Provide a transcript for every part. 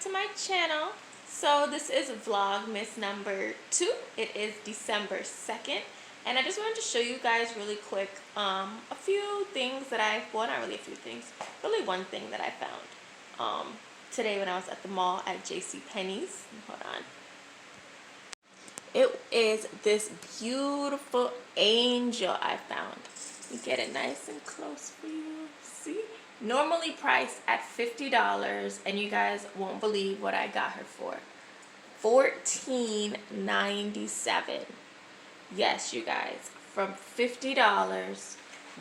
to my channel. So this is vlogmas number 2. It is December 2nd, and I just wanted to show you guys really quick a few things that well, not really a few things, really one thing that I found today when I was at the mall at JCPenney's. Hold on. It is this beautiful angel I found. Let me get it nice and close for you. See? Normally priced at $50, and you guys won't believe what I got her for. $14.97. Yes, you guys, from $50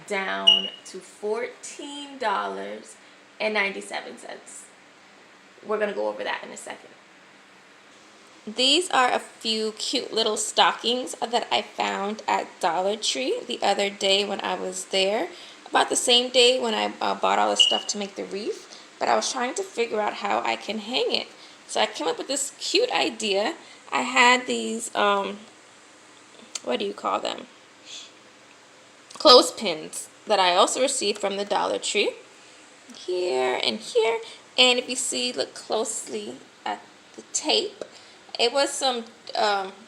down to $14.97. We're gonna go over that in a second. These are a few cute little stockings that I found at Dollar Tree the other day when I was there. About the same day when I bought all the stuff to make the wreath, but I was trying to figure out how I can hang it. So I came up with this cute idea. I had these, what do you call them? Clothespins that I also received from the Dollar Tree. Here and here. And if you see, look closely at the tape. It was some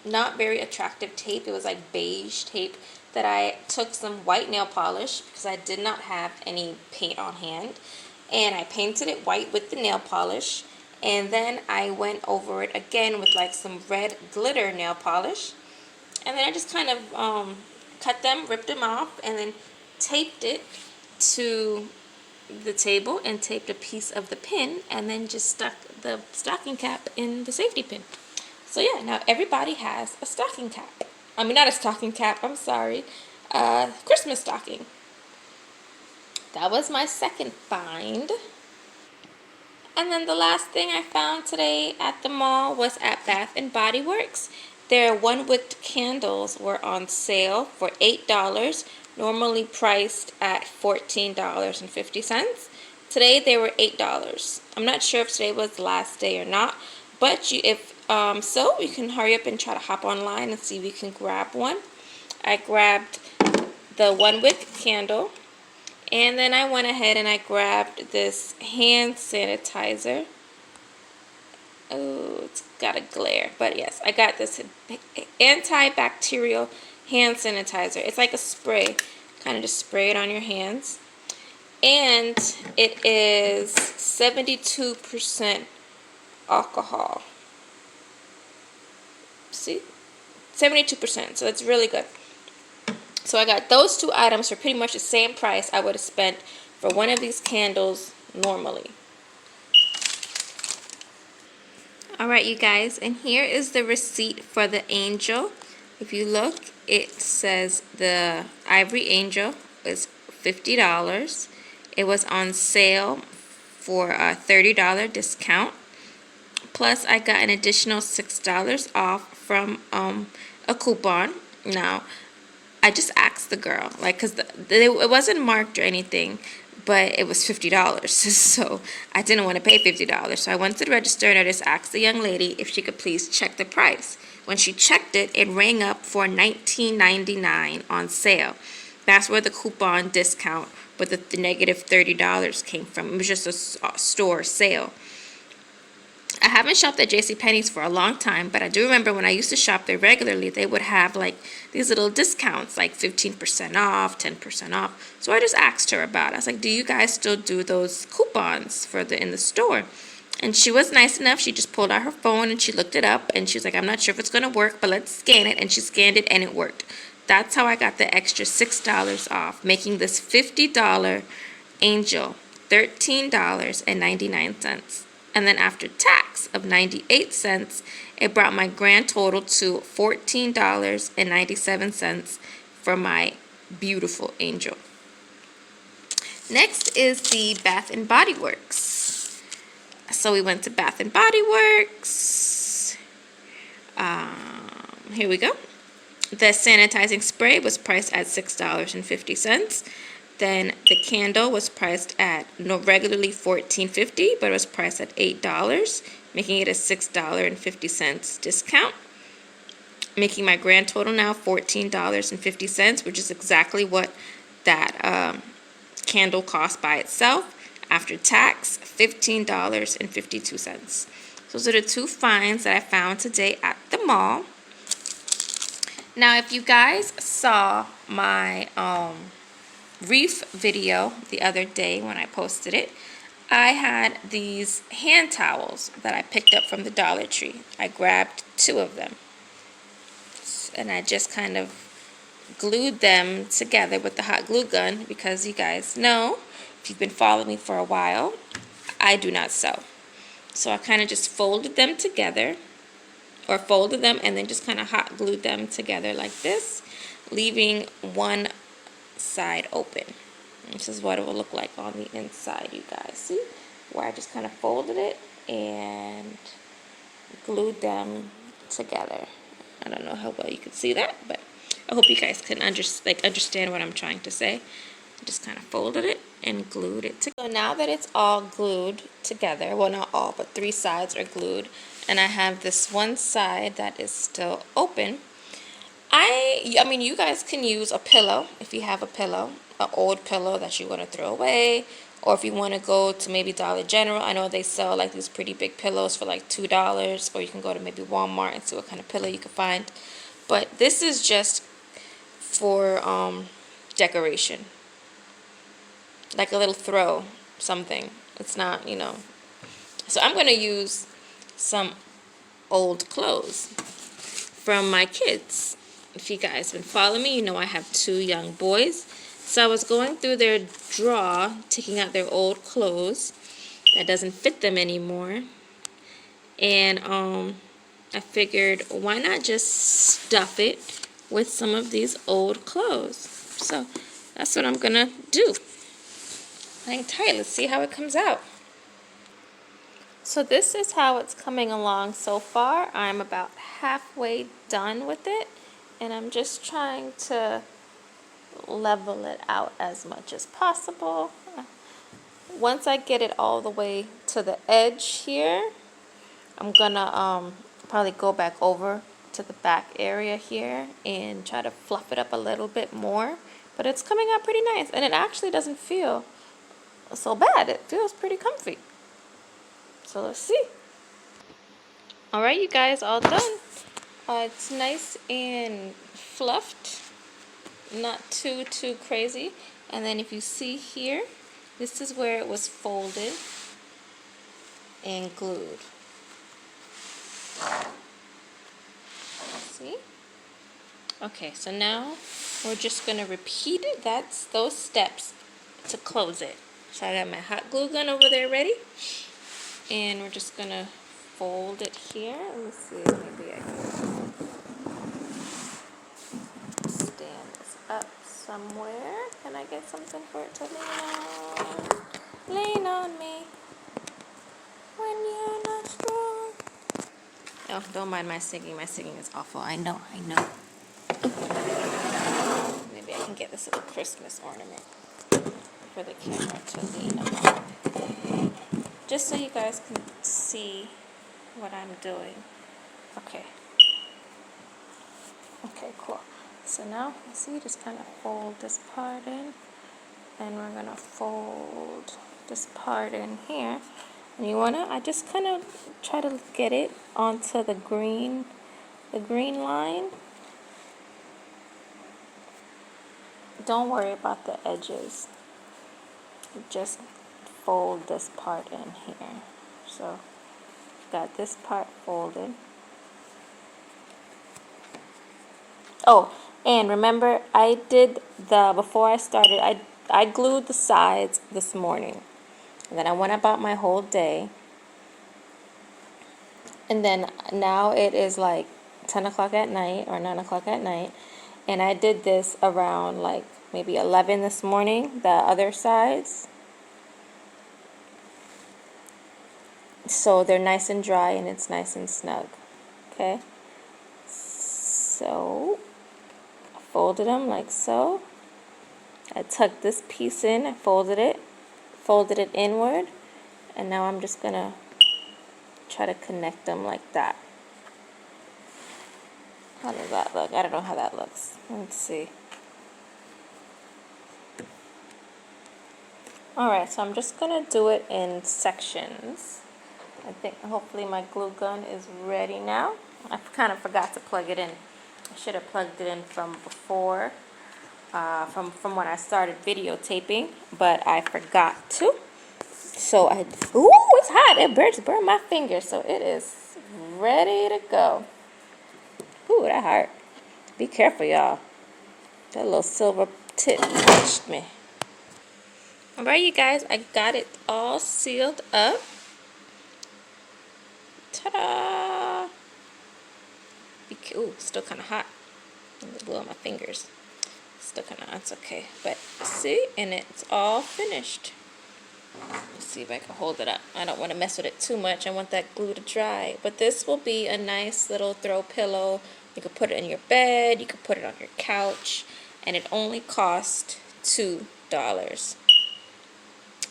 not very attractive tape. It was like beige tape that I took some white nail polish because I did not have any paint on hand. And I painted it white with the nail polish. And then I went over it again with like some red glitter nail polish. And then I just kind of cut them, ripped them off, and then taped it to the table and taped a piece of the pin and then just stuck the stocking cap in the safety pin. So yeah, now everybody has a stocking cap. I mean, not a stocking cap, I'm sorry. Christmas stocking. That was my second find. And then the last thing I found today at the mall was at Bath and Body Works. Their one-wick candles were on sale for $8, normally priced at $14.50. Today they were $8. I'm not sure if today was the last day or not, but if so, you can hurry up and try to hop online and see if you can grab one. I grabbed the one-wick candle, and then I went ahead and I grabbed this hand sanitizer. Oh, it's got a glare, but yes, I got this antibacterial hand sanitizer. It's like a spray, kind of just spray it on your hands, and it is 72% alcohol. See, 72%, so it's really good. So I got those two items for pretty much the same price I would have spent for one of these candles normally. Alright, you guys, and here is the receipt for the angel. If you look, it says the ivory angel is $50. It was on sale for a $30 discount. Plus, I got an additional $6 off from a coupon. Now, I just asked the girl, like, because it wasn't marked or anything, but it was $50. So I didn't want to pay $50. So I went to the register and I just asked the young lady if she could please check the price. When she checked it, it rang up for $19.99 on sale. That's where the coupon discount with the negative $30 came from. It was just a store sale. I haven't shopped at JCPenney's for a long time, but I do remember when I used to shop there regularly, they would have like these little discounts, like 15% off, 10% off. So I just asked her about it. I was like, do you guys still do those coupons for in the store? And she was nice enough. She just pulled out her phone and she looked it up, and she was like, I'm not sure if it's going to work, but let's scan it. And she scanned it and it worked. That's how I got the extra $6 off, making this $50 angel $13.99. And then after tax of 98 cents, it brought my grand total to $14.97 for my beautiful angel. Next is the Bath and Body Works. So we went to Bath and Body Works. Here we go. The sanitizing spray was priced at $6.50. Then the candle was priced at regularly $14.50, but it was priced at $8, making it a $6.50 discount, making my grand total now $14.50, which is exactly what that candle cost by itself. After tax, $15.52. Those are the two finds that I found today at the mall. Now, if you guys saw my reef video the other day when I posted it, I had these hand towels that I picked up from the Dollar Tree. I grabbed 2 of them, and I just kind of glued them together with the hot glue gun because you guys know, if you've been following me for a while, I do not sew. So I kind of just folded them together, or folded them and then just kind of hot glued them together like this, leaving one side open. This is what it will look like on the inside, you guys. See? Where I just kind of folded it and glued them together. I don't know how well you can see that, but I hope you guys can understand what I'm trying to say. I just kind of folded it and glued it together. So now that it's all glued together, well, not all, but 3 sides are glued, and I have this one side that is still open. I mean, you guys can use a pillow if you have a pillow, an old pillow that you want to throw away, or if you want to go to maybe Dollar General. I know they sell like these pretty big pillows for like $2, or you can go to maybe Walmart and see what kind of pillow you can find. But this is just for decoration, like a little throw something. It's not, you know. So I'm going to use some old clothes from my kids. If you guys have been following me, you know I have 2 young boys. So I was going through their drawer, taking out their old clothes that doesn't fit them anymore. And I figured, why not just stuff it with some of these old clothes? So that's what I'm going to do. Hang tight. Let's see how it comes out. So this is how it's coming along so far. I'm about halfway done with it, and I'm just trying to level it out as much as possible. Once I get it all the way to the edge here, I'm gonna probably go back over to the back area here and try to fluff it up a little bit more. But it's coming out pretty nice, and it actually doesn't feel so bad. It feels pretty comfy. So let's see. Alright, you guys, all done. It's nice and fluffed, not too crazy. And then if you see here, this is where it was folded and glued. See? Okay, so now we're just going to repeat it. That's those steps to close it. So I got my hot glue gun over there ready. And we're just going to fold it here. Let me see, maybe I can stand this up somewhere. Can I get something for it to lean on? Lean on me when you're not strong. Oh, don't mind my singing. My singing is awful. I know. Maybe I can get this little Christmas ornament for the camera to lean on. Just so you guys can see what I'm doing. Okay. Okay, cool. So now, see, just kind of fold this part in. And we're going to fold this part in here. And you want to, I just kind of try to get it onto the green line. Don't worry about the edges. Just fold this part in here. So, got this part folded. Oh, and remember, I did before I started, I glued the sides this morning. And then I went about my whole day. And then now it is like 10 o'clock at night or 9 o'clock at night. And I did this around like maybe 11 this morning, the other sides. So they're nice and dry and it's nice and snug. Okay? So I folded them like so. I tucked this piece in, I folded it inward, and now I'm just gonna try to connect them like that. How does that look? I don't know how that looks. Let's see. Alright, so I'm just going to do it in sections. I think hopefully my glue gun is ready now. I kind of forgot to plug it in. I should have plugged it in from before, from when I started videotaping, but I forgot to. So ooh, it's hot. It burned my fingers, so it is ready to go. Ooh, that hurt. Be careful, y'all. That little silver tip touched me. Alright, you guys, I got it all sealed up. Ta-da! Ooh, still kind of hot. It blew on my fingers. Still kind of hot. It's okay. But see, and it's all finished. Let's see if I can hold it up. I don't want to mess with it too much. I want that glue to dry. But this will be a nice little throw pillow. You can put it in your bed. You can put it on your couch. And it only cost $2.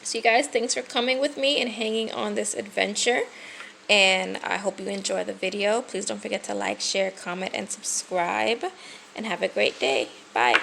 So you guys, thanks for coming with me and hanging on this adventure. And I hope you enjoy the video. Please don't forget to like, share, comment, and subscribe. And have a great day. Bye.